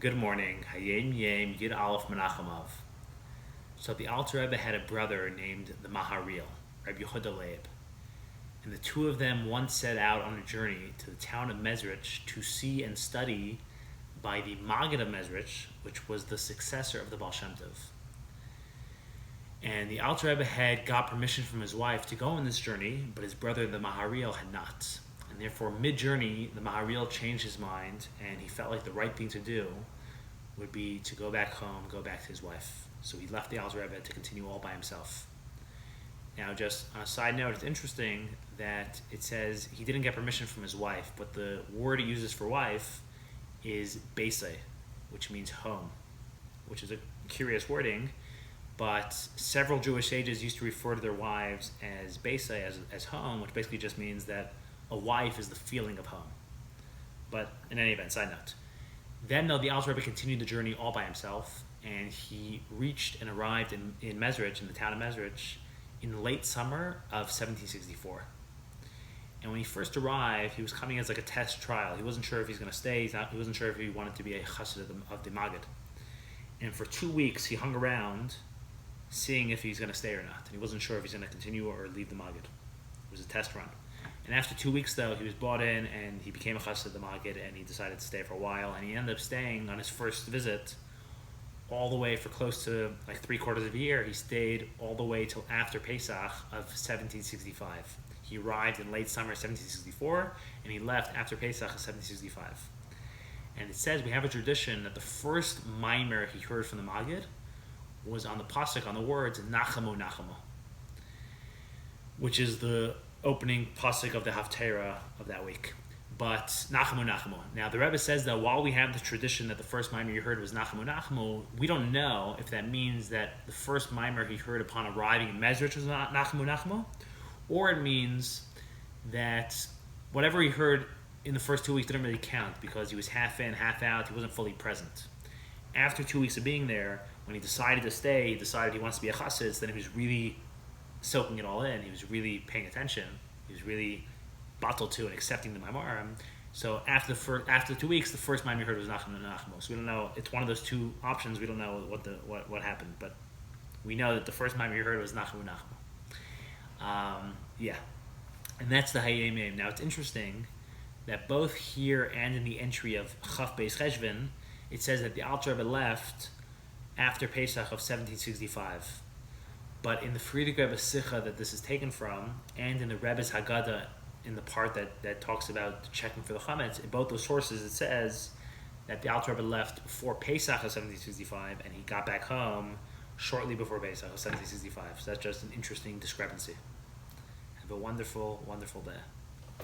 Good morning. Hayom Yom, Yud Aleph, Menachem Av. So the Alter Rebbe had a brother named the Maharil, Rabbi Yud Aleph. And the two of them once set out on a journey to the town of Mezeritch to see and study by the Maggid of Meziritch, which was the successor of the Baal Shem Tov. And the Alter Rebbe had got permission from his wife to go on this journey, but his brother, the Maharil, had not. And therefore, mid-journey, the Maharil changed his mind, and he felt like the right thing to do would be to go back home, go back to his wife. So he left the Alter Rebbe to continue all by himself. Now, just on a side note, it's interesting that it says he didn't get permission from his wife, but the word it uses for wife is beisai, which means home, which is a curious wording, but several Jewish sages used to refer to their wives as beisai, as home, which basically just means that a wife is the feeling of home. But in any event, side note. Then, though, the Alter Rebbe continued the journey all by himself, and he reached and arrived in Mezeritch, in the town of Mezeritch, in the late summer of 1764. And when he first arrived, he was coming as like a test trial. He wasn't sure if he's going to stay. He wasn't sure if he wanted to be a Chassid of the Maggid. And for 2 weeks, he hung around, seeing if he's going to stay or not. And he wasn't sure if he's going to continue or leave the Maggid. It was a test run. And after 2 weeks, though, he was brought in and he became a Chassid of the Maggid, and he decided to stay for a while. And he ended up staying on his first visit all the way for close to like 3/4 of a year. He stayed all the way till after Pesach of 1765. He arrived in late summer 1764, and he left after Pesach of 1765. And it says we have a tradition that the first mimer he heard from the Maggid was on the pasuk, on the words Nachamu Nachamu, which is the opening pasuk of the Haftarah of that week. But Nachamu Nachamu. Now the Rebbe says that while we have the tradition that the first mimer you heard was Nachamu Nachamu, we don't know if that means that the first mimer he heard upon arriving in Mezeritch was not Nachamu Nachamu, or it means that whatever he heard in the first 2 weeks didn't really count because he was half in, half out, he wasn't fully present. After 2 weeks of being there, when he decided to stay, he decided he wants to be a Chassid, so then he was really soaking it all in, he was really paying attention, he was really bottled to and accepting the Maimarim. So after 2 weeks, the first Maimar he heard was Nachum and Nachmo. So we don't know, it's one of those two options, we don't know what happened, but we know that the first Maimar he heard was Nachum and Nachmo. Yeah, and that's the Hayom Yom. Now it's interesting that both here and in the entry of Chaf Beis Cheshvan, it says that the Alter Rebbe left after Pesach of 1765. But in the Friedrich Rebbe Sikha that this is taken from, and in the Rebbe's Haggadah, in the part that talks about checking for the chametz, in both those sources it says that the Alter Rebbe left before Pesach of 1765, and he got back home shortly before Pesach of 1765. So that's just an interesting discrepancy. Have a wonderful, wonderful day.